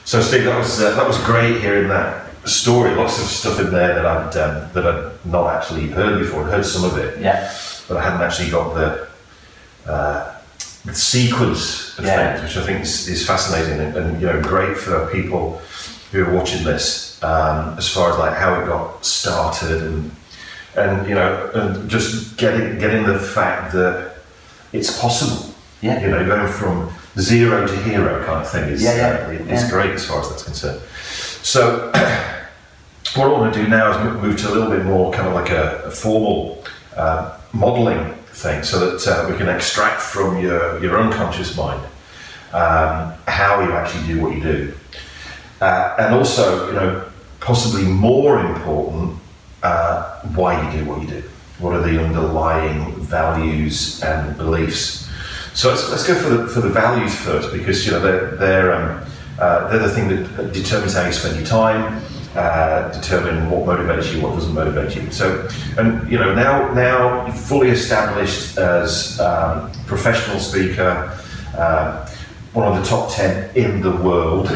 So Steve, that was great hearing that story. Lots of stuff in there that I'd not actually heard before. I'd heard some of it, but I hadn't actually got the sequence of things, which I think is fascinating and great for people who are watching this, as far as like how it got started and just getting the fact that it's possible. Going from zero to hero kind of thing is great as far as that's concerned. So what I want to do now is move to a little bit more kind of like a formal modelling thing, so that we can extract from your unconscious mind how you actually do what you do, and also possibly more important, why you do what you do. What are the underlying values and beliefs? So let's go for the values first, because they're the thing that determines how you spend your time, determine what motivates you, what doesn't motivate you. So, and now you're fully established as professional speaker, one of the top 10 in the world.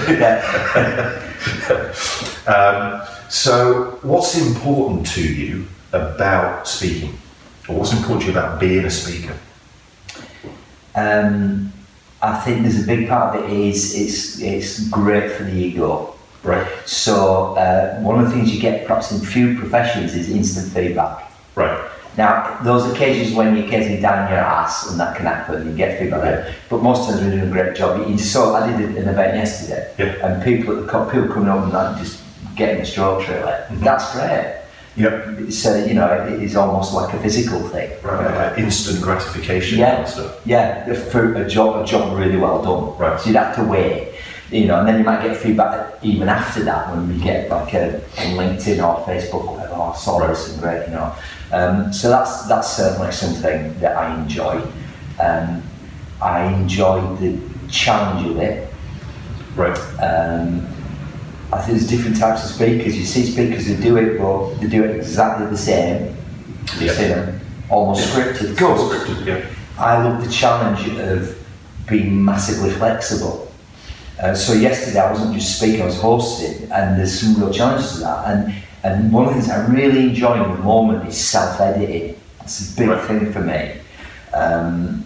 So, what's important to you about speaking, or what's important to you about being a speaker? I think there's a big part of it is it's great for the ego. Right. So one of the things you get perhaps in few professions is instant feedback. Right. Now, those occasions when you're getting down your ass and that can happen, you get feedback there. But most times we're doing a great job. I did an event yesterday, and people coming up and that just getting the strokes really. Mm-hmm. That's great. Yep. So it is almost like a physical thing. Right. Instant gratification and stuff. Yeah. For a job really well done. Right. So you'd have to wait. And then you might get feedback even after that when we get like on LinkedIn or Facebook or whatever, or Solace and great, So that's certainly something that I enjoy. I enjoy the challenge of it. Right. I think there's different types of speakers. You see speakers who do it, well, they do it exactly the same. You see them almost scripted. Scripted, yeah. I love the challenge of being massively flexible. So yesterday I wasn't just speaking, I was hosting, and there's some real challenges to that. And one of the things I really enjoy in the moment is self-editing. It's a big thing for me. And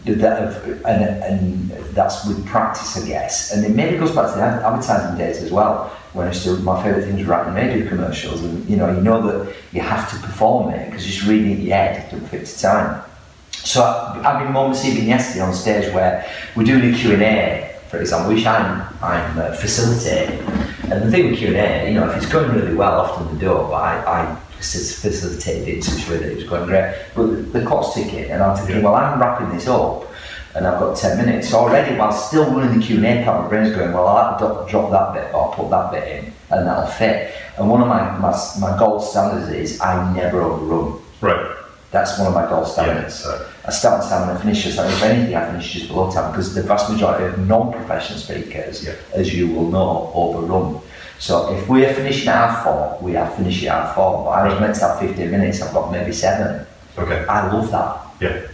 that's with practice, I guess. And it maybe goes back to the advertising days as well, when my favourite thing was writing radio commercials, and you know that you have to perform it, because just reading it in your head doesn't fit to time. So I've been moments even yesterday on stage where we're doing a Q&A, for example, which I'm facilitating. And the thing with Q&A, if it's going really well, often they don't, but I facilitated it in such a way that it was going great. But the clock's ticking, and I'm thinking, well, I'm wrapping this up, and I've got 10 minutes. So already, while still running the Q&A part, my brain's going, well, I'll have to drop that bit, or put that bit in, and that'll fit. And one of my gold standards is I never overrun. Right. That's one of my gold standards. Yeah. I start on time and I finish just time. If anything, I finish just below time, because the vast majority of non-professional speakers, as you will know, overrun. So if we're finishing at 4, we are finishing at 4. But I was meant to have 15 minutes, I've got maybe 7. Okay. I love that. Yeah.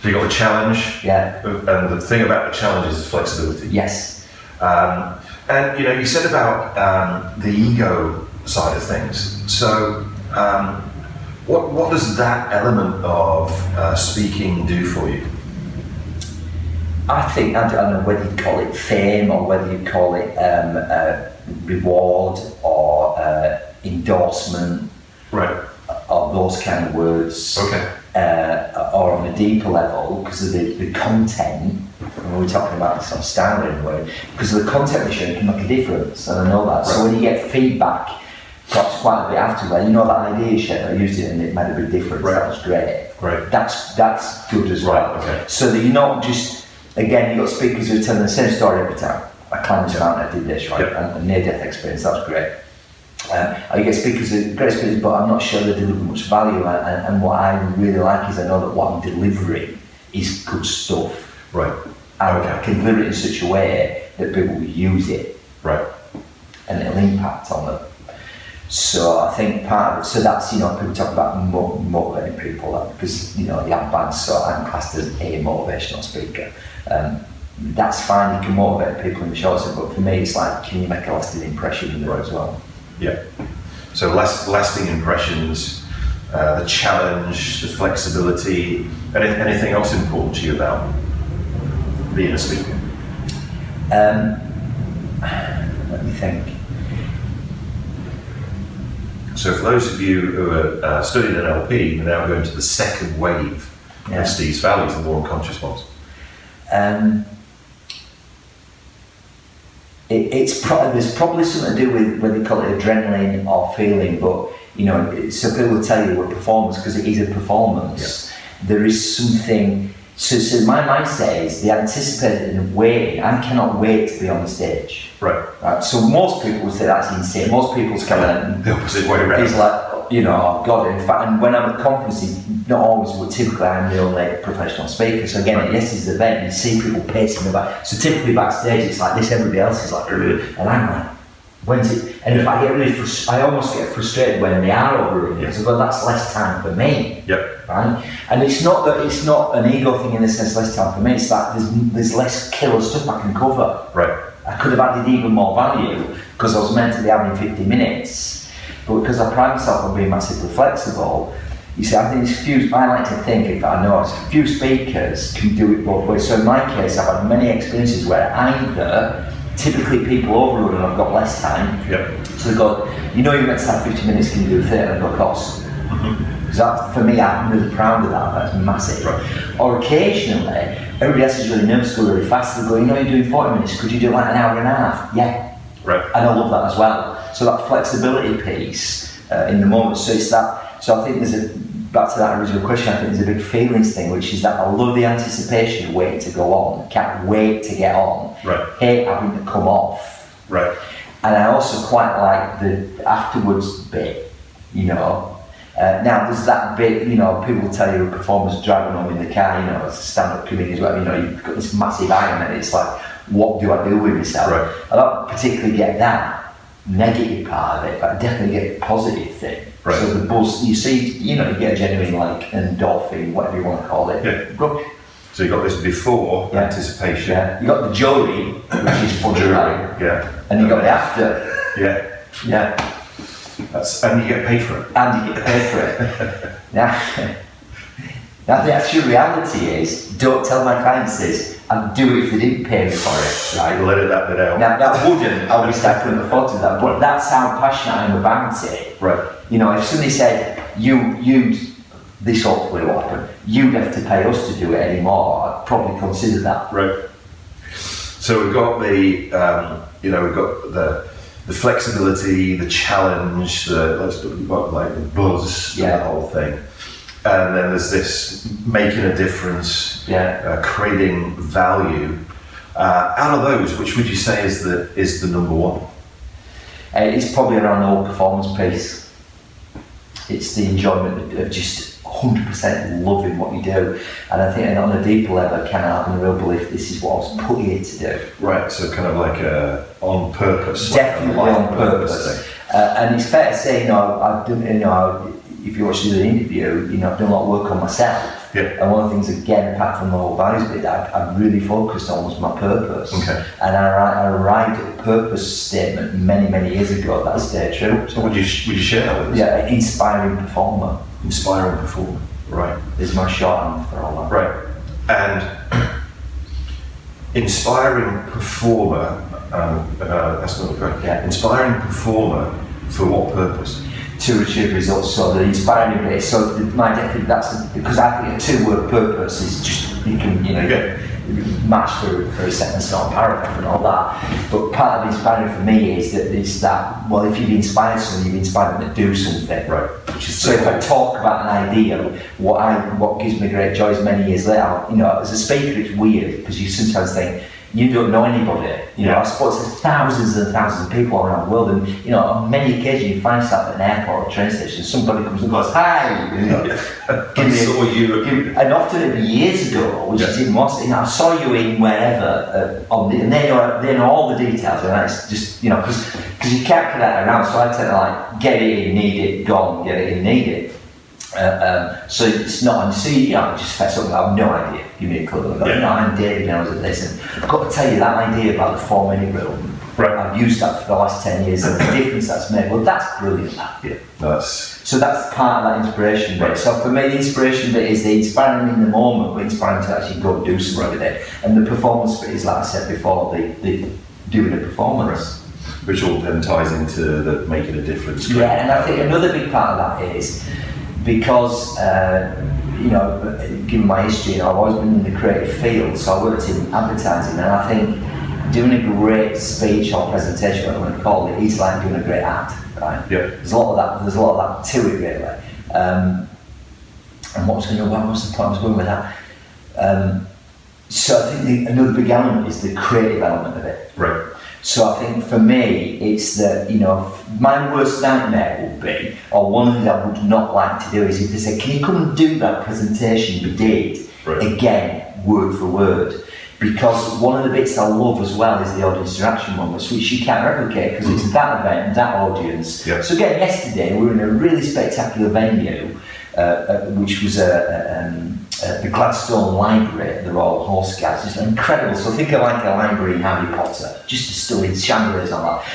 So you got the challenge. Yeah. And the thing about the challenge is flexibility. Yes. And you said about the ego side of things. So what does that element of speaking do for you? I think, I don't know whether you call it fame or whether you call it reward or endorsement, right, or those kind of words. Okay. Or on a deeper level, because of the content, when we're talking about sort of style anyway, because of the content we're sharing can make a difference, and I know that. Right. So when you get feedback, perhaps quite a bit after that, that idea shared, I used it and it made a big difference. Right. That was great. Right. That's good as well. Right. Okay. So that you're not just, again, you've got speakers who are telling the same story every time. I climbed this mountain, I did this, right, and near-death experience, that's great. I get speakers who are great speakers, but I'm not sure they deliver much value, and what I really like is I know that what I'm delivering is good stuff. Right. I can deliver it in such a way that people will use it. Right. And it'll impact on them. So I think part of it, so that's, people talk about motivating people, because, you have bands, so I'm classed as a motivational speaker. that's fine, you can motivate people in the short term, but for me it's like, can you make a lasting impression with it as well? Yeah. So lasting impressions, the challenge, the flexibility, anything else important to you about being a speaker? Let me think. So for those of you who are studying NLP, we're now going to the second wave of Steve's values, the more unconscious ones. There's probably something to do with whether you call it adrenaline or feeling, but so people will tell you we're performers because it is a performance. Yeah. There is something. So my mindset is the anticipated and waiting. I cannot wait to be on the stage. Right. So most people would say that's insane. Most people's kind of the opposite way around. It's like, oh God, in fact, and when I'm at conferences, not always, but typically I'm the only professional speaker. So again, at yesterday's event, you see people pacing the back. So typically backstage, it's like this, everybody else is like, and I'm like, when's it? And if I get really I almost get frustrated when they are overrunning because I go, that's less time for me. Yep. Right? And it's not that it's not an ego thing in the sense less time for me. It's like there's less killer stuff I can cover. Right. I could have added even more value because I was meant to be having 50 minutes, but because I pride myself on being massively flexible. You see, I think I like to think, if I know, few speakers can do it both ways. So in my case, I've had many experiences where either typically people overrun and I've got less time. Yep. So they go, you're meant to have 50 minutes, can you do 30? And I go, of course. Because that, for me, I'm really proud of that. That's massive. Right. Or occasionally, everybody else is really nervous, go really fast. They go, you're doing 40 minutes, could you do like an hour and a half? Yeah. Right. And I love that as well. So that flexibility piece in the moment. So it's that. So I think back to that original question, I think there's a big feelings thing, which is that I love the anticipation of waiting to go on. Can't wait to get on. Right. Hate having to come off. Right. And I also quite like the afterwards bit, Now there's that bit, people tell you a performer's driving home in the car, as a stand-up comedian as well, you've got this massive eye on it, it's like, what do I do with myself? Right. I don't particularly get that negative part of it, but I definitely get the positive thing. Right. So the buzz, you see, you get a genuine endorphin, whatever you want to call it. Yeah. So you got this before anticipation. Yeah. You got the jury, which is fun. Yeah. And you got the after. Yeah. Yeah. And you get paid for it. And you get paid for it. Now the actual reality is, don't tell my clients this, and do it if they didn't pay me for it. Right? Let it that bit out. Now that wouldn't, obviously I couldn't afford to do that, but that's how passionate I am about it. Right. If somebody said, this hopefully will happen, you'd have to pay us to do it anymore, I'd probably consider that. Right. So we've got we've got the flexibility, the challenge, the buzz, the whole thing. And then there's this making a difference, creating value. Out of those, which would you say is the number one? It's probably around the whole performance piece. It's the enjoyment of just 100% loving what you do. And I think on a deeper level, kind of having a real belief this is what I was put here to do. Right, so kind of like on purpose. Definitely on purpose. And it's fair to say, I've done, if you watch the interview, I've done a lot of work on myself. Yeah. And one of the things, again, apart from the whole values bit, I really focused on was my purpose. Okay. And I arrived at a purpose statement many years ago that stayed true. So would you share that with us? Yeah, inspiring performer. Inspiring performer. Right. Is my shorthand for all that. Right. And inspiring performer. That's not correct. Yeah. Inspiring performer for what purpose? To achieve results. So the inspiring bit. So my definition, that's because I think a two-word purpose is just you can match for a sentence or a paragraph and all that. But part of inspiring for me is that well, if you've inspired someone, you've inspired them to do something. Right. So if I talk about an idea, what gives me great joy is many years later. As a speaker, it's weird because you sometimes think you don't know anybody. I've spoken to thousands and thousands of people around the world, and on many occasions you find yourself at an airport or a train station. Somebody comes and goes, "Hi," and often it'd be years ago, which is even worse. I saw you in wherever, and they know all the details, and it's just because you can't put that around. So I tend to get it in, need it, gone, get it in, need it. So it's not, and see, just fess up. I have no idea. give me a clue. I'm David and I was at this, and I've got to tell you that idea about the 4-minute rule. Right. I've used that for the last 10 years, and the difference that's made. Well, that's brilliant. So that's part of that inspiration bit. So for me, the inspiration bit is the inspiring in the moment, but inspiring to actually go and do something with it. And the performance bit is, like I said before, the doing a performance. Which all then ties into the making a difference. Yeah, and I think another big part of that is because, given my history, I've always been in the creative field, so I worked in advertising, and I think doing a great speech or presentation, whatever you want to call it, is like doing a great act, right? Yeah. There's a lot of that to it, really. And what's the point I was going with that? So I think another big element is the creative element of it. Right. So I think for me, it's that, my worst nightmare would be, or one of the things I would not like to do is if they say, can you come and do that presentation we did, again, word for word. Because one of the bits I love as well is the audience interaction moments, which you can't replicate because it's that event, that audience. Yeah. So again, yesterday we were in a really spectacular venue, which was the Gladstone Library at the Royal Horse Guards. It's incredible. So think of like a library in Harry Potter, just a story, chandeliers and all that.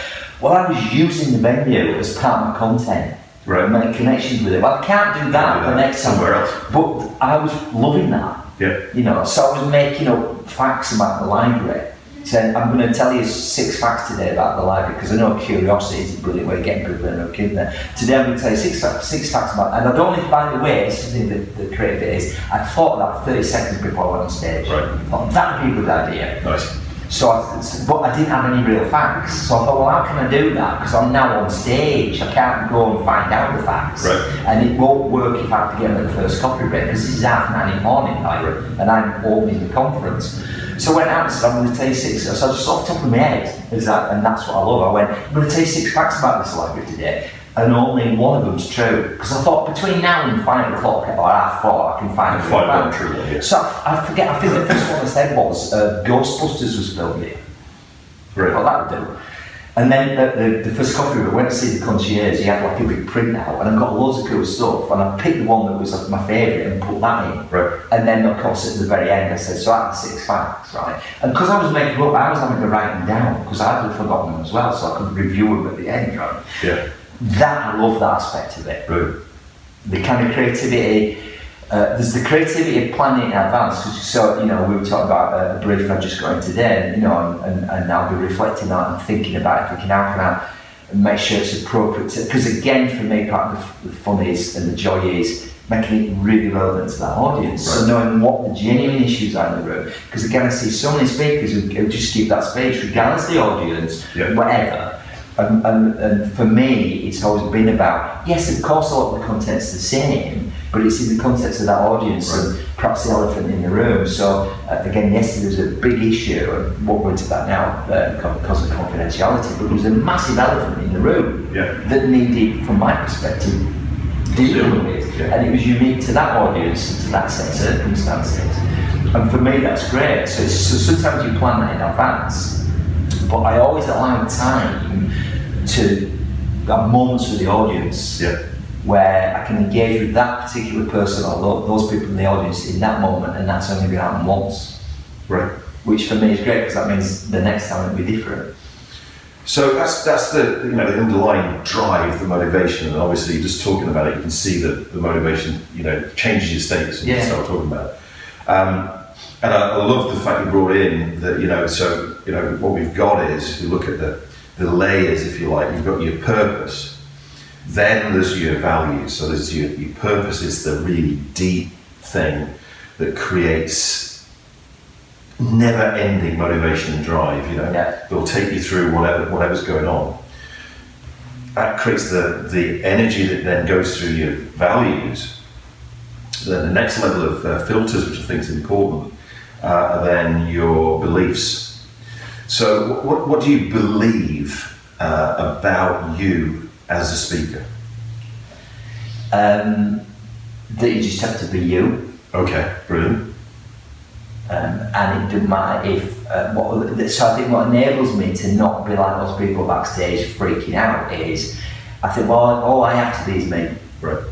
Well, I was using the venue as part of my content. Right. And make connections with it. Well, I can't do that the next time. Somewhere else. But I was loving that. Yeah. So I was making up facts about the library. Saying, I'm going to tell you 6 facts today about the library because I know curiosity is a brilliant way of getting people in there. Today I'm going to tell you 6 facts about, and I don't know if, by the way, something that the creative bit is, I thought of that 30 seconds before I went on stage. Right. I thought that would be a good idea. Nice. So, but I didn't have any real facts. So I thought, well, how can I do that? Because I'm now on stage. I can't go and find out the facts. Right. And it won't work if I have to get them at the first coffee break because this is 9:30 in the morning, and I'm opening the conference. So I went out and said, I'm going to tell you 6. So I just off the top of my head, and that's what I love. I went, I'm going to tell you 6 facts about this library today. And only one of them's true. Because I thought between now and 5 o'clock or 4:30, I can find one true one. Yeah. So I forget, I think the first one I said was Ghostbusters was filmed here. Right. Well, that would do. And then the first coffee room, I went to see the concierge, he had like a big printout, and I got loads of cool stuff, and I picked the one that was like my favourite and put that in. Right. And then, of course, at the very end, I said, so I had 6 facts, right? And because I was making up, I was having to write them down, because I had forgotten them as well, so I could review them at the end, right? Yeah. I love that aspect of it. Right. The kind of creativity. There's the creativity of planning in advance. So, we were talking about a brief I just got in today, and I'll be reflecting on and thinking about it, thinking how can I make sure it's appropriate. Because again, for me, part of the fun is and the joy is making it really relevant to that audience. Right. So knowing what the genuine issues are in the room. Because again, I see so many speakers who just give that speech, regardless of the audience, whatever. And for me, it's always been about, yes, of course, a lot of the content's the same, but it's in the context of that audience and perhaps the elephant in the room. So again, yesterday there was a big issue, and won't go into that now because of confidentiality, but there was a massive elephant in the room that needed, from my perspective, dealing with, and it was unique to that audience and to that set of circumstances. And for me, that's great. So sometimes you plan that in advance, but I always allow time to have moments with the audience where I can engage with that particular person or those people in the audience in that moment, and that's only going to happen once. Right. Which for me is great because that means the next time it'll be different. So that's the the underlying drive, the motivation, and obviously just talking about it, you can see that the motivation changes your status when you start talking about it. And I love the fact you brought in that what we've got is, if you look at the layers, if you like, you've got your purpose, then there's your values. So there's your purpose is the really deep thing that creates never-ending motivation and drive. They'll take you through whatever's going on. That creates the energy that then goes through your values. Then the next level of filters, which I think is important, are then your beliefs. So what do you believe about you as a speaker? That you just have to be you. Okay, brilliant. And it doesn't matter if so I think what enables me to not be like those people backstage freaking out is I think, well, all I have to be is me. Right.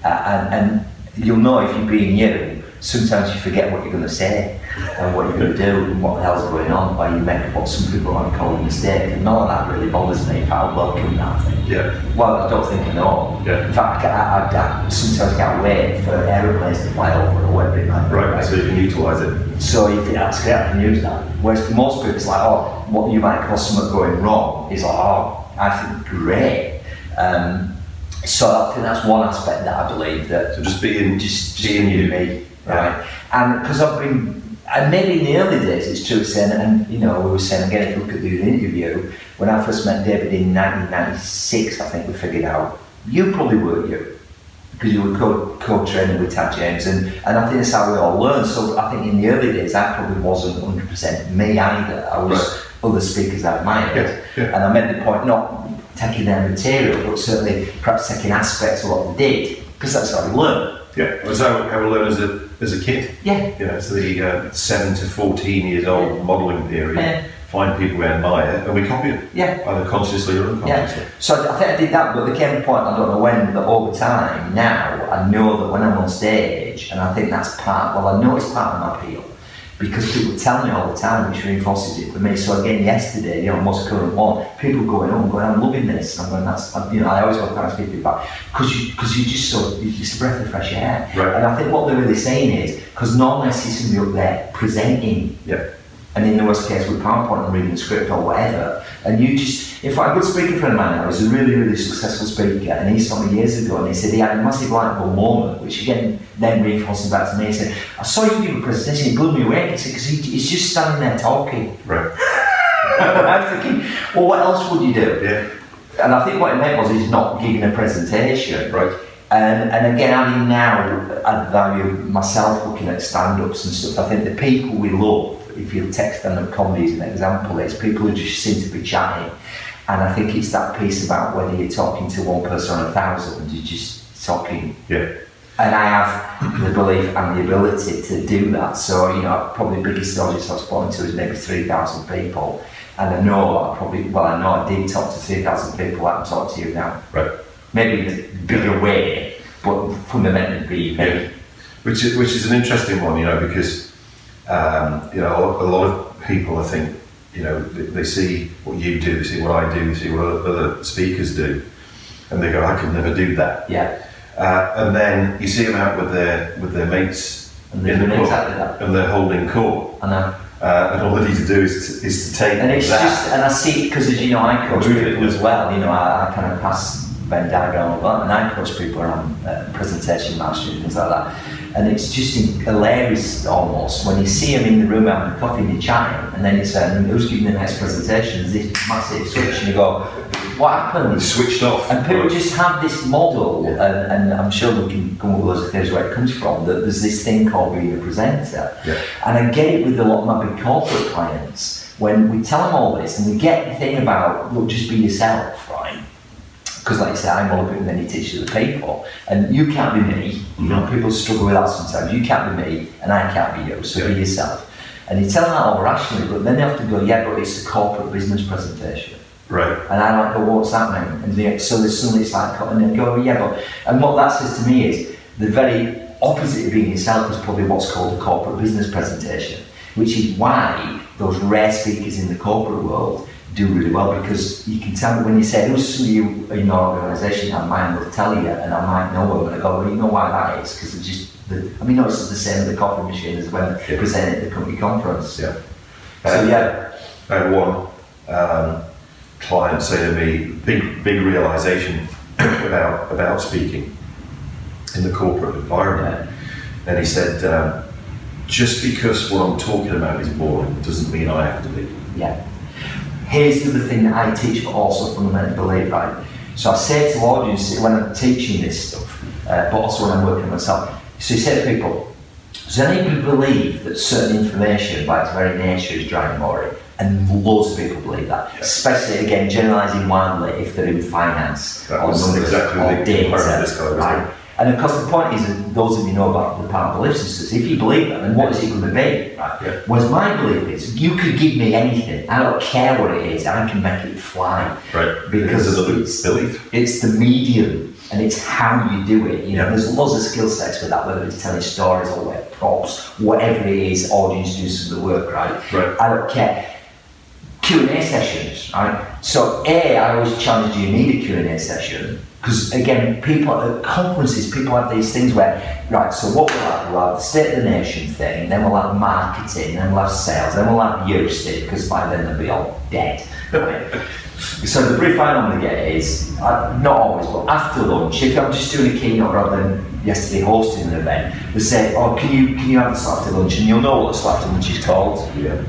And you'll know if you're being you sometimes you forget what you're going to say and what you're going to do and what the hell's going on, or you make up what some people might call a mistake. And none of that really bothers me. If I welcome that thing. Yeah. Well, I don't think I know. Yeah. In fact, I sometimes can't wait for aeroplanes to fly over or whatever it might be. Right, so you can utilise it. So you think that's great, I can use that. Whereas for most people, it's like, oh, what you might call something going wrong is like, oh, I think great. So I think that's one aspect that I believe that. So just being you. Me, right? And because I've been, and maybe in the early days it's true saying, and you know, we were saying again, if you look at the interview, when I first met David in 1996, I think we figured out, you probably weren't you, because you were co-training with Tad James, and I think that's how we all learn. So I think in the early days I probably wasn't 100% me either. I was other speakers I admired, and I made the point not taking their material, but certainly perhaps taking aspects of what they did, because that's how we learn. Yeah, that's how we learn as a kid. Yeah. You know, it's the 7 to 14 years old modelling period. Yeah. Find people we admire and we copy them. Yeah. Either consciously or unconsciously. Yeah. So I think I did that, but there came a point, I don't know when, that over time, now, I know that when I'm on stage, and I think that's I know it's part of my appeal, because people tell me all the time, which reinforces it for me. So again, yesterday, most current one, people going, I'm loving this. And I'm going, I always want to thank people back, because you're just a breath of fresh air. Right. And I think what they're really saying is, because normally I see somebody up there presenting, and in the worst case with PowerPoint and reading the script or whatever, and you just, in fact, a good speaker friend of mine now is a really, really successful speaker, and he saw me years ago, and he said he had a massive light bulb moment, which again, then reinforcing back to me, he said, I saw you do a presentation, it blew me away, because he's just standing there talking. Right. And I'm thinking, well, what else would you do? Yeah. And I think what it meant was he's not giving a presentation. Right. And again, I now I value myself looking at stand-ups and stuff. I think the people we love, if you take stand-up comedy as an example, it's people who just seem to be chatting. And I think it's that piece about whether you're talking to one person or 1,000, you're just talking. Yeah. And I have the belief and the ability to do that. So, probably the biggest audience I've spoken to is maybe 3,000 people. And I know I did talk to 3,000 people like I'm talking to you now. Right. Maybe in a bigger way, but fundamentally be me. Yeah. Which is an interesting one, because a lot of people, I think, they see what you do, they see what I do, they see what other speakers do, and they go, I could never do that. Yeah. And then you see them out with their mates and they're doing exactly that. And they're holding court. I know. And all they need to do is to take and it's that. Just, and I see it because, as you know, I coach people as well. I kind of pass Venn diagram of that, and I coach people around presentation mastery and things like that. And it's just hilarious almost when you see them in the room having a coffee and you're chatting, and then you say, who's giving the next presentation? There's this massive switch, and you go, what happened? It's switched off. And people just have this model, and I'm sure we can come up with loads of theories where it comes from, that there's this thing called being a presenter. Yeah. And I get it with a lot of my big corporate clients, when we tell them all this, and we get the thing about, look, just be yourself, right? Because like you say, I'm all about many teachers of people, and you can't be me. People struggle with that sometimes. You can't be me, and I can't be you, so be yourself. And you tell them that all rationally, but then they have to go, but it's a corporate business presentation. Right. And I like, well, what's that mean? And so there's suddenly it's like, and they go, but, and what that says to me is, the very opposite of being yourself is probably what's called a corporate business presentation, which is why those rare speakers in the corporate world do really well, because you can tell me when you say, who's some of you in your organisation, I might will tell you, and I might know them, and I go, well, you know why that is, because it's just, it's the same with the coffee machine as when they present at the company conference. Yeah. So I had one client say to me, big realisation about speaking in the corporate environment, and he said, just because what I'm talking about is boring doesn't mean I have to be. Yeah. Here's the other thing that I teach, but also fundamentally believe, right? So I say to audiences when I'm teaching this stuff, but also when I'm working myself. So you say to people, does anybody believe that certain information by its very nature is dry and boring? And loads of people believe that, especially again generalising wildly if they're in finance or numbers or data, right? And of course the point is that those of you know about the power of belief systems, if you believe that, then what is it going to be? Right? Yeah. Whereas my belief is, you could give me anything, I don't care what it is, I can make it fly. Right. Because of the belief. It's the medium and it's how you do it. You know, there's lots of skill sets with that, whether it's telling stories or like props, whatever it is, audience do some of the work, right? I don't care. Q&A sessions, right? So I always challenge you need a Q&A session, because again, people at conferences, people have these things where, right, so what we'll have the State of the Nation thing, then we'll have marketing, then we'll have sales, then we'll have Eustick, because by then they'll be all dead, right? So the brief I normally get is, not always, but after lunch, if I'm just doing a keynote rather than yesterday hosting an event, they say, oh, can you have this after lunch? And you'll know what the after lunch is called. Yeah.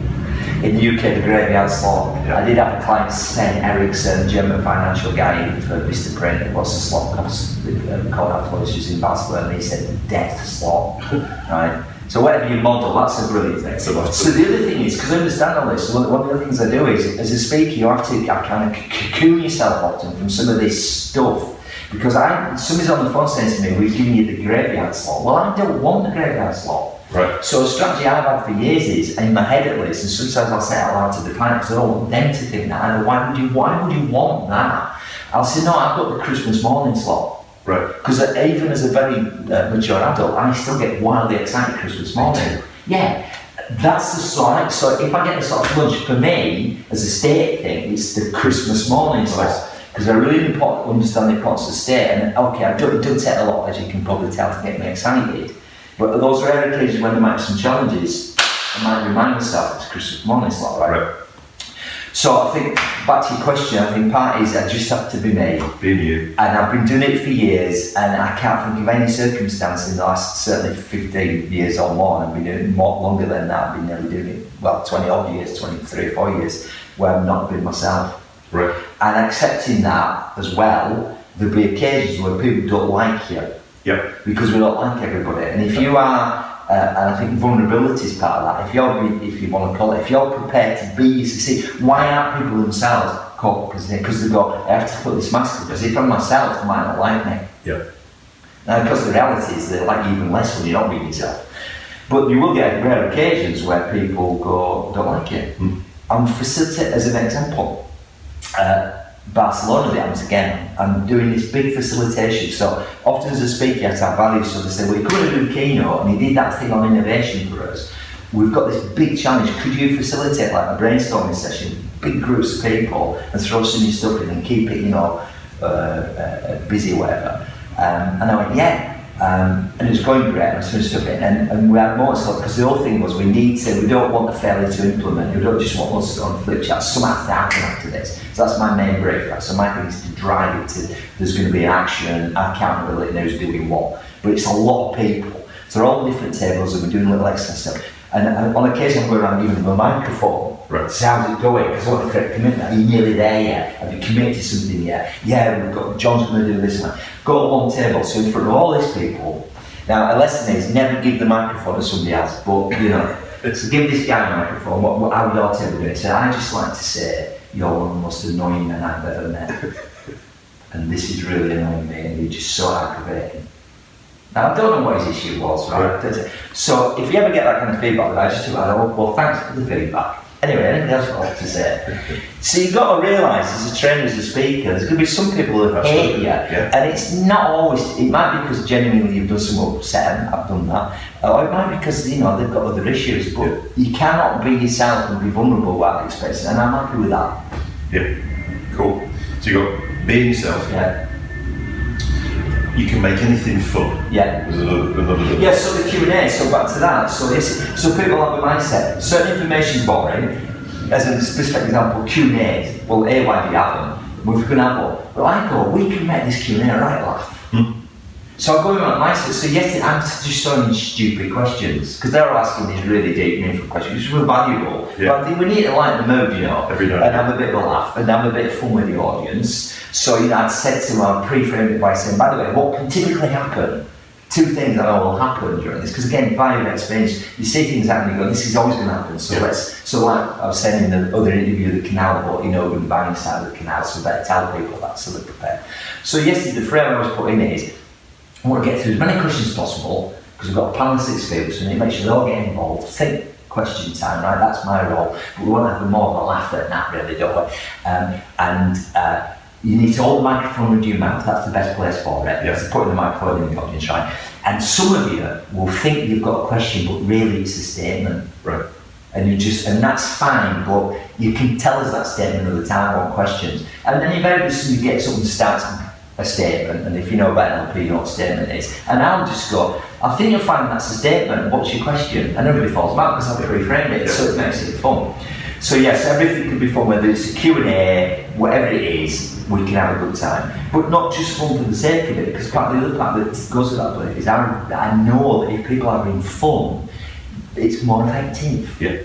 In the UK, the graveyard slot. Yeah. I did have a client, Sven Eriksson, German financial guy for Mr. Print. What's the slot cost? Called after lunch, was in Barcelona. He said the death slot, right? So whatever you model, that's a brilliant thing. So the other thing is, because I understand all this, one of the things I do is, as a speaker, you have to kind of cocoon yourself often from some of this stuff. Because somebody's on the phone saying to me, we've given you the graveyard slot. Well, I don't want the graveyard slot. Right. So a strategy I've had for years is, in my head at least, and sometimes I'll say it out loud to the client, because I don't want them to think that. I go, why would you want that? I'll say, no, I've got the Christmas morning slot. Right. Because even as a very mature adult, I still get wildly excited Christmas morning. Yeah, that's the slot. So if I get the sort of lunch, for me, as a state thing, it's the Christmas morning slot. Because I really understand the importance of state. And okay, it does take a lot, as you can probably tell, to get me excited. But those rare occasions when there might be some challenges, I might remind myself it's Christmas morning slot, right? So I think, back to your question, I think part is I just have to be me. Being you. And I've been doing it for years, and I can't think of any circumstance in the last certainly 15 years or more, and I've been doing it more longer than that. I've been nearly doing it, 20 odd years, 23 or 4 years, where I've not been myself. Right. And accepting that as well, there'll be occasions where people don't like you. Yep. Because we don't like everybody. And if you are, and I think vulnerability is part of that, if you want to call it, if you're prepared to be, you see, why aren't people themselves caught up? Because they go, I have to put this mask on, because if I'm myself, they might not like me. Yeah. Now, because the reality is they like you even less when you're not being yourself. But you will get rare occasions where people go, don't like you. I'm facilitating, as an example, Barcelona, the happens again. I'm doing this big facilitation. So often as a speaker, you have to have values. So they say, well, you could do a keynote, and he did that thing on innovation for us. We've got this big challenge. Could you facilitate like a brainstorming session, big groups of people, and throw some new stuff in and keep it, busy or whatever? And I went, yeah. And it was going great, and I was throwing stuff in, and we had more stuff, because the whole thing was we don't want the failure to implement, we don't just want us on flip charts, something has to happen after this. So that's my main brief, right? So my thing is to drive it to, there's going to be an action, accountability, and who's doing what. But it's a lot of people, so they're all different tables, and we're doing little extra stuff. And on occasion I'm going around giving them a microphone. Right. So how's it going? Because I want to create commitment. Are you nearly there yet? Have you committed to something yet? Yeah, we've got, John's going to do this one. Go on one table, so in front of all these people. Now, a lesson is never give the microphone to somebody else, but so give this guy a microphone. How would your table do it? So I just like to say, you're one of the most annoying men I've ever met. And this is really annoying me, and you're just so aggravating. Now, I don't know what his issue was, right? So if you ever get that kind of feedback, I just well, thanks for the feedback. Anyway, anything else I want to say? So you've got to realise, as a trainer, as a speaker, there's going to be some people who hate you, and it's not always, it might be because genuinely you've done some upset, and I've done that, or it might be because, they've got other issues, but you cannot be yourself and be vulnerable without expressing, and I'm happy with that. Yeah, cool. So you've got being yourself. Yeah. You can make anything fun. Yeah. There's another. Yeah, so the Q&A, so back to that. So people have a mindset. Certain information is boring. As a specific example, Q&A. Well, why do you have them? Well, if we're going to have one. Well, I go, we can make this Q&A right laugh. So I'm going on mindset. So yes, I'm just throwing stupid questions, because they're all asking these really deep, meaningful questions, which were valuable. Yeah. But I think we need to lighten the mood, Every day. and have a bit of a laugh, and have a bit of fun with the audience. So, I'd said to them, I pre-framed it by saying, by the way, what can typically happen? Two things that will happen during this, because again, by your experience, you see things happening, you go, this is always going to happen. So like I was saying in the other interview, the canal boat, with the banging side of the canal, so better tell people that so they're prepared. So yesterday, the frame I was putting is, I want to get through as many questions as possible, because we've got a panel of 6 people, so we need to make sure they all get involved. Think question time, right? That's my role. But we want to have more of a laugh than that, really, don't we? You need to hold the microphone with your mouth. That's the best place for it. Yes. Putting the microphone in the audience, right? And some of you will think you've got a question, but really it's a statement. Right. And that's fine, but you can tell us that statement at the time or questions. And then invariably you get someone who starts a statement, and if you know about NLP, you know what a statement is. And I'll just go, I think you'll find that's a statement, what's your question? And everybody falls back because I've reframed it, so it makes it fun. So yes, everything can be fun, whether it's a Q&A, whatever it is, we can have a good time. But not just fun for the sake of it, because part of the other part that goes with that belief is I know that if people are having fun, it's more effective. Yeah.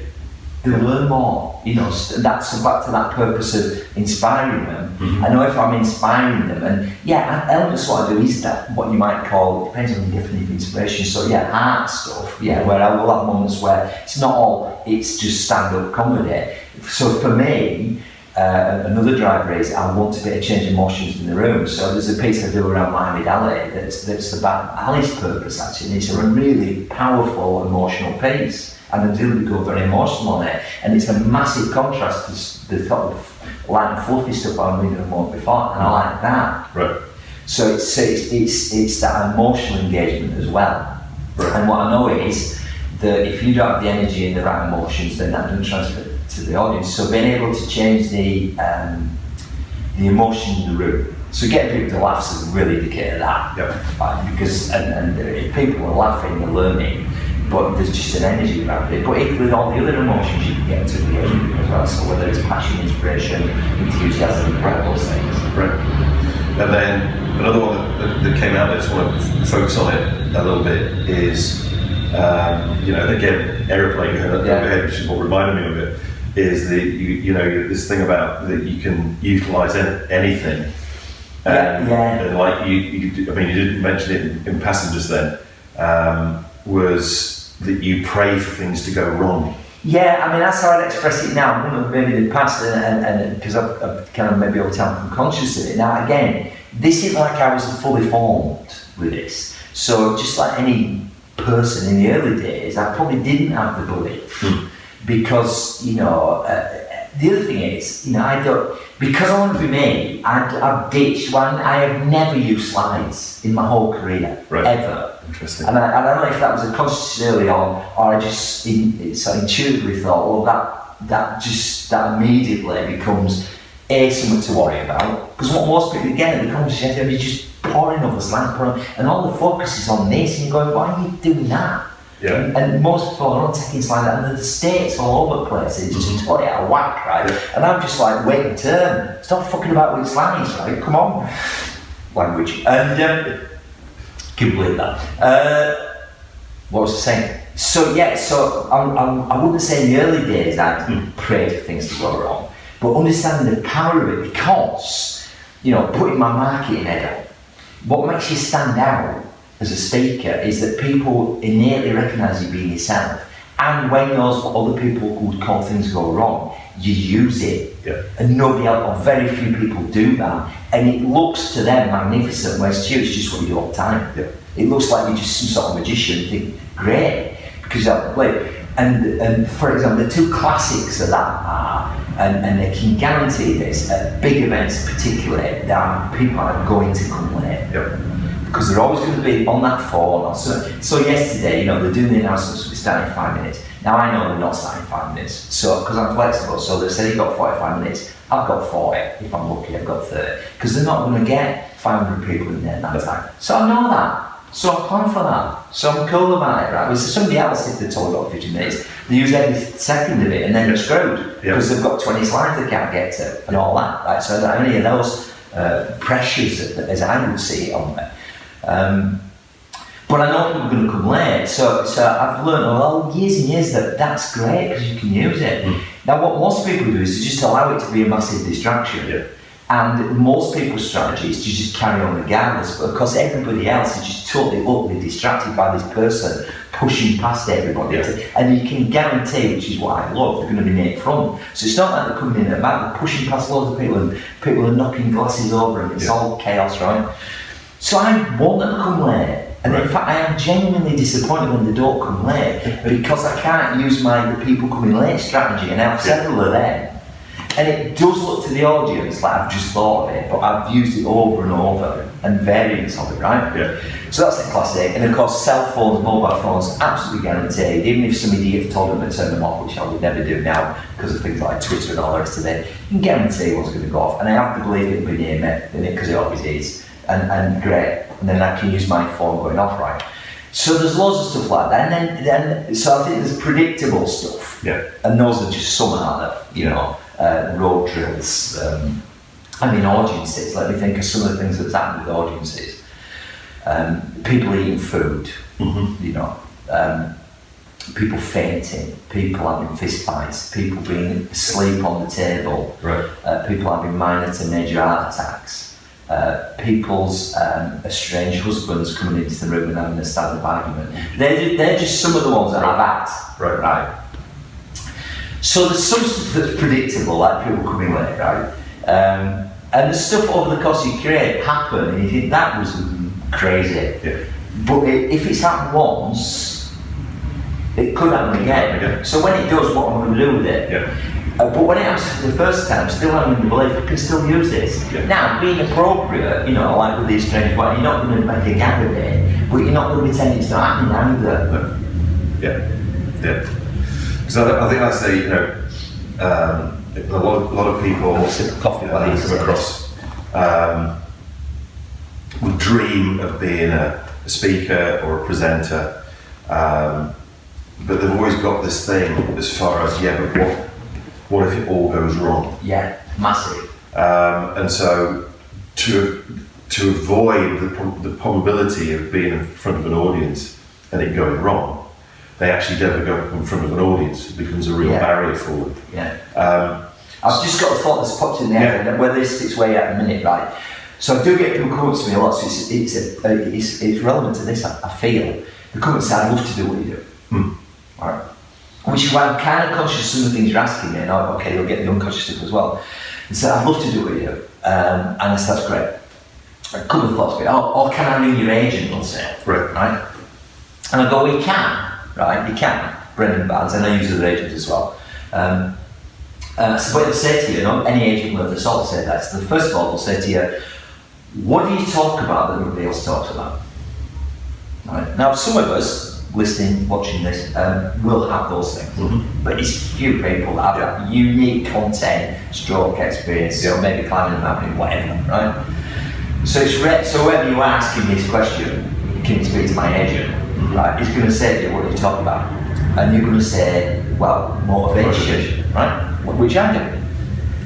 They learn more, that's back to that purpose of inspiring them. Mm-hmm. I know if I'm inspiring them, and elements what I do is that what you might call, it depends on the definition of inspiration, so art stuff, where I will have moments where it's not all, it's just stand-up comedy. So for me, another driver is I want to be able to change emotions in the room. So there's a piece I do around Miami Ali that's about Ali's purpose actually, and it's a really powerful emotional piece. And the deal go very emotional on it, and it's a massive contrast to the sort of light and fluffy stuff I'm reading about before, and I like that. Right. So it's that emotional engagement as well. Right. And what I know is that if you don't have the energy and the right emotions, then that doesn't transfer to the audience. So being able to change the emotion in the room. So getting people to laugh is a really indicator of that. Yep. Because and if people are laughing, they're learning. But there's just an energy around it. But equally, all the other emotions you can get into engagement as well. So whether it's passion, inspiration, enthusiasm, those things. Right. And then another one that came out, I just want to focus on it a little bit, is, again, aeroplane going overhead, which is what reminded me of it, is this thing about that you can utilise anything. And like you didn't mention it in passing just then, was that you pray for things to go wrong. Yeah, I mean that's how I'd express it now. Maybe in the past, and because I've kind of maybe over time become conscious of it. Now again, this isn't like I was fully formed with this. So just like any person in the early days, I probably didn't have the belief because the other thing is, because I want to be me, I've ditched one. I have never used slides in my whole career, ever. Interesting. And I don't know if that was a conscious early on, or I just intuitively thought, well, that immediately becomes something to worry about. Because what most people get in the conversation is just pouring over slides, and all the focus is on this, and you're going, why are you doing that? Yeah. And most people are not taking slides, and the states all over the place. It's just totally out of whack, right? Yeah. And I'm just like, wait and turn. Stop fucking about with slides, right? Come on. Language. And can believe that. What was I saying? So I wouldn't say in the early days I'd prayed for things to go wrong, but understanding the power of it, because putting my marketing head on, what makes you stand out as a speaker is that people innately recognise you being yourself, and when those other people would call things go wrong, you use it. Yeah. And nobody else, or very few people do that, and it looks to them magnificent, whereas to you it's just what you do all the time. Yeah. It looks like you're just some sort of magician. You think, great, because you have to play. And for example, the two classics of that are, and they can guarantee this, at big events particularly, that people are going to come late. Yep. Because they're always going to be on that phone. So yesterday, they're doing the announcements, we start in 5 minutes. Now I know they're not starting 5 minutes, so because I'm flexible, so they say you've got 45 minutes, I've got 40, if I'm lucky I've got 30, because they're not going to get 500 people in there at that time. So I know that, so I plan for that, so I'm cool about it, right? Whereas somebody else, if they're told about 50 minutes, they use every second of it and then they're screwed, because they've got 20 slides they can't get to, and all that, right? So I don't have any of those pressures as I would see it on there. But I know people are going to come late, so I've learned years and years that that's great because you can use it. Now what most people do is to just allow it to be a massive distraction. Yeah. And most people's strategy is to just carry on regardless, but of course everybody else is just totally utterly distracted by this person pushing past everybody. Yeah. And you can guarantee, which is what I love, they're going to be near front. So it's not like they're coming in at the back, they're pushing past loads of people and people are knocking glasses over and it's all chaos, right? So I want them to come late. And in fact, I am genuinely disappointed when they don't come late because I can't use the people coming late strategy, and I have several of them. And it does look to the audience like I've just thought of it, but I've used it over and over, and variants of it, right? Yeah. So that's the classic. And of course, cell phones, mobile phones, absolutely guaranteed. Even if some idiot told them to turn them off, which I would never do now because of things like Twitter and all the rest of it, you can guarantee what's going to go off. And I have to believe it'll be near me, because it always is. And great. And then I can use my phone going off, right? So there's loads of stuff like that. And then so I think there's predictable stuff. Yeah. And those are just some out there, road drills, audiences. Let me think of some of the things that's happened with audiences. People eating food, people fainting, people having fist fights, people being asleep on the table, right. People having minor to major heart attacks, people's estranged husbands coming into the room and having a stand-up argument. They're just some of the ones that I've had. Right. So there's some stuff that's predictable, like people coming late, right? And the stuff over the course of your career happen, and you think that was crazy. Yeah. But if it's happened once, it could happen again. So when it does, what am I going to do with it? Yeah. But when it happens for the first time, still having the belief, I can still use this. Yeah. Now, being appropriate, like with these strange ones, you're not going to make a gag of it, but you're not going to pretend it's not happening either. Yeah. Because I think that's a lot of people come across would dream of being a speaker or a presenter, but they've always got this thing as far as, but what if it all goes wrong? Yeah, massive. And so to avoid the probability of being in front of an audience and it going wrong, they actually never go in front of an audience. It becomes a real barrier for them. Yeah. I've just got a thought that's popped in the head, whether this sits way out in a minute, right? So I do get people coming to me a lot, so it's relevant to this, I feel. They come and say, I'd love to do what you do. Right? Which is why I'm kind of conscious of some of the things you're asking me, and okay, you'll get the unconscious stuff as well. And so I'd love to do what you do. And I said, that's great. A couple of thoughts, or can I ring your agent, let's say, right? And I go, well, you can, right? You can. Brendan Barnes, and I use other agents as well. So what they'll say to you, any agent worth the salt say that. So first of all, they'll say to you, what do you talk about that nobody else talks about? Right? Now, some of us listening, watching this, will have those things, but it's few people that have that unique content, stroke experience, or maybe climbing a mountain, whatever, right? So it's so whoever you are asking this question, can you speak to my agent? Right? He's going to say to you, what do you talk about? And you're going to say, well, motivation, right? Which I do,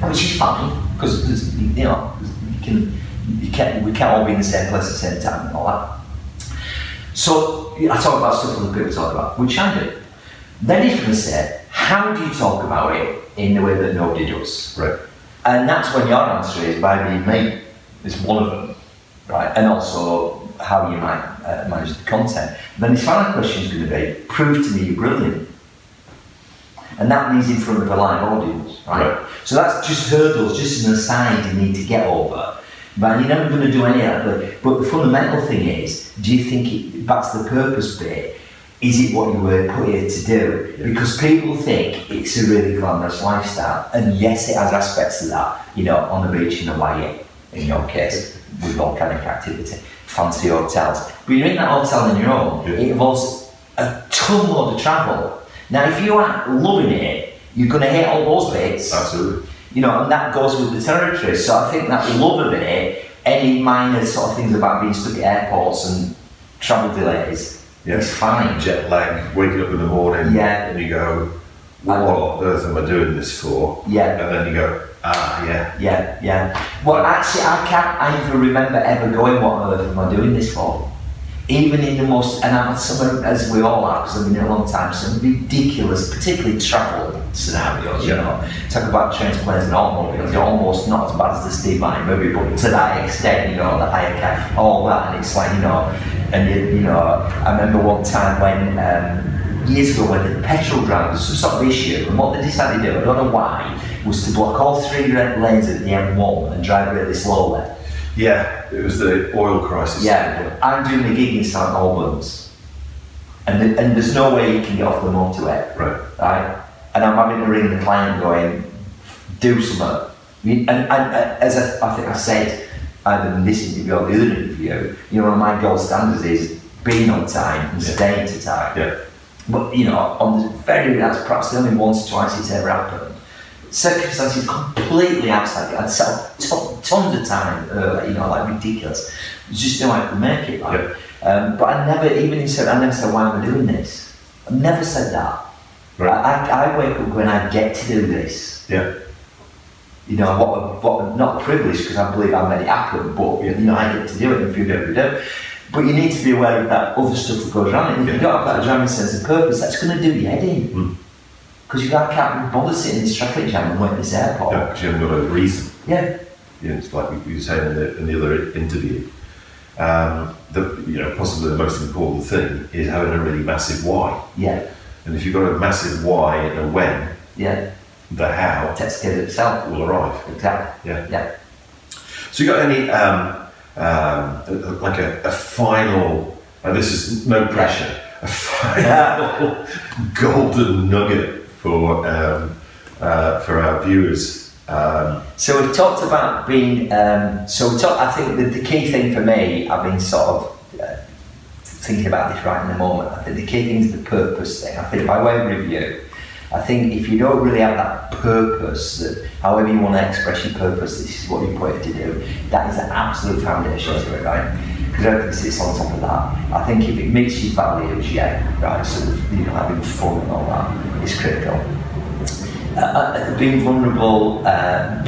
which is fine, because we can't all be in the same place at the same time and all that. So I talk about stuff other people talk about, which I do. Then he's going to say, how do you talk about it in the way that nobody does? Right. And that's when your answer is by being me. It's one of them, right? And also how you might manage the content. Then his final question is going to be, prove to me you're brilliant. And that means in front of a live audience, right? So that's just hurdles, just an aside you need to get over. But you're never going to do any of that. But the fundamental thing is, do you think that's the purpose bit? Is it what you were put here to do? Because people think it's a really glamorous lifestyle. And yes, it has aspects of that, on the beach in Hawaii, in your case, with volcanic activity, fancy hotels. But you're in that hotel on your own, it involves a ton load of travel. Now, if you aren't loving it, you're going to hate all those bits. Absolutely. And that goes with the territory. So I think that love of it, any minor sort of things about being stuck at airports and travel delays, is fine. Jet lag, waking up in the morning, and you go, what on earth am I doing this for? Yeah. And then you go, Yeah. Well, actually, I can't even remember ever going, what on earth am I doing this for? Even in the most, and I've had some, as we all have, because I've been here a long time, some ridiculous, particularly travel scenarios, Talk about trains, planes and automobiles, they're almost not as bad as the Steve Martin movie, but to that extent, the higher cap, all that, and it's like, and I remember one time when, years ago, when the petrol drivers, some sort of issue, and what they decided to do, I don't know why, was to block all 3 lanes at the M1 and drive really slowly. Yeah, it was the oil crisis. Yeah, I'm doing a gig in St Albans, and there's no way you can get off the motorway. Right? And I'm having to ring the client going, do something. And as I think I said, either in this interview or the other interview, one of my gold standards is being on time and staying to time. Yeah. But that's perhaps the only once or twice it's ever happened. Circumstances completely outside. I'd set up tons of time early, like ridiculous. Just know I could make it, right? Yeah. But I never said, why am I doing this? I never said that. Right. I wake up when I get to do this. Yeah. What not a privilege, because I believe I made it happen, but I get to do it and few people don't. But you need to be aware of that other stuff that goes around it. And if you don't have that driving sense of purpose, that's going to do your head in. Because you can't be bothered sitting in this traffic jam and waiting at this airport. Yeah, because you haven't got a reason. Yeah. It's like you were saying in the other interview. Possibly the most important thing is having a really massive why. Yeah. And if you've got a massive why and a when, the how it takes care of itself will arrive. Exactly. Yeah. So you got any like a final? And this is no pressure. A final golden nugget for our viewers. So we've talked about being. I think that the key thing for me, I've been sort of thinking about this right in the moment. I think the key thing is the purpose thing. I think by way of review, I think if you don't really have that purpose, that however you want to express your purpose, this is what you're put to do, that is the absolute foundation to it, right? Because everything sits on top of that. I think if it meets your values, right, so having fun and all that is critical. Being vulnerable,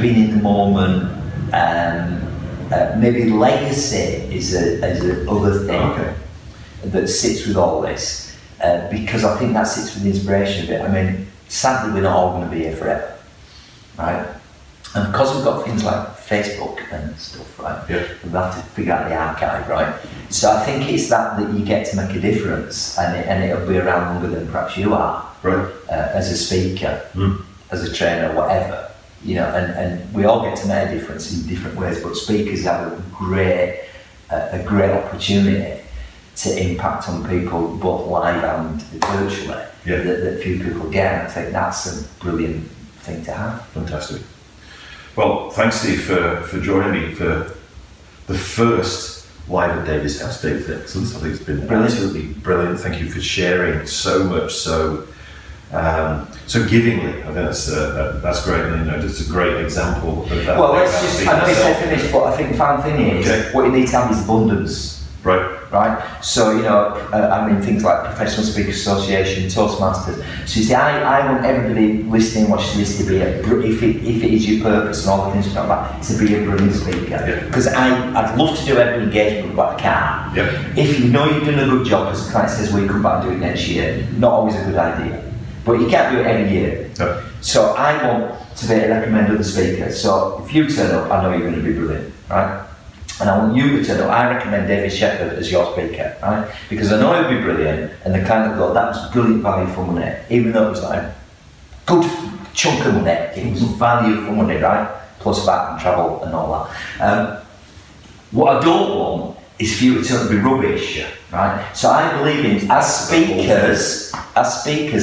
being in the moment, maybe legacy is a other thing that sits with all this, because I think that sits with the inspiration of it. I mean, sadly, we're not all going to be here forever, right? And because we've got things like Facebook and stuff, right? Yeah. We have to figure out the archive, right? So I think it's that you get to make a difference, and it'll be around longer than perhaps you are, right? As a speaker, as a trainer, whatever, and we all get to make a difference in different ways. But speakers have a great opportunity to impact on people both live and virtually that few people get. I think that's a brilliant thing to have. Fantastic. Well, thanks, Steve, for joining me for the first live at David's House. David's Excellence. I think it's been absolutely brilliant. Thank you for sharing so much, so givingly. I think that's great. And just a great example of that. Well, let's just. I know you said finish, but I think the final thing is what you need to have is abundance. Right. So things like Professional Speakers Association, Toastmasters. So you see, I want everybody listening, watching this to be if it is your purpose and all the things you talk about, to be a brilliant speaker. Because I'd love to do every engagement, but I can't. If you know you've done a good job, as the client says, will you come back and do it next year? Not always a good idea, but you can't do it every year. So I want to be able to recommend other speakers. So if you turn up, I know you're going to be brilliant, right? And I want you to turn up. I recommend David Shephard as your speaker, right? Because I know he'll be brilliant, and the kind that that was brilliant value for money, even though it was like a good chunk of money, it was value for money, right? Plus VAT and travel and all that. What I don't want is for you to turn up to be rubbish, right? So I believe in, as speakers,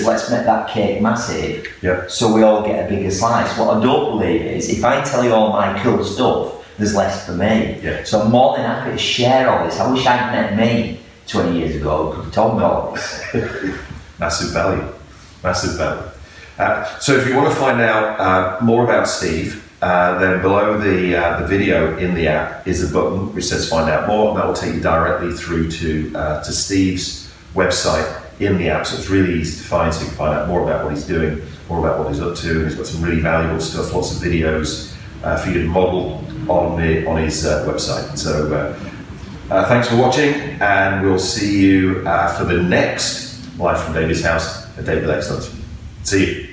let's make that cake massive, so we all get a bigger slice. What I don't believe is, if I tell you all my cool stuff, there's less for me. So I'm more than happy to share all this. I wish I'd met me 20 years ago who could have told me all this. Massive value. So if you want to find out more about Steve, then below the video in the app is a button which says find out more, and that will take you directly through to Steve's website in the app. So it's really easy to find, so you can find out more about what he's doing, more about what he's up to. He's got some really valuable stuff, lots of videos for you to model on his website. So thanks for watching, and we'll see you for the next Live from David's House at David Excellence. See you.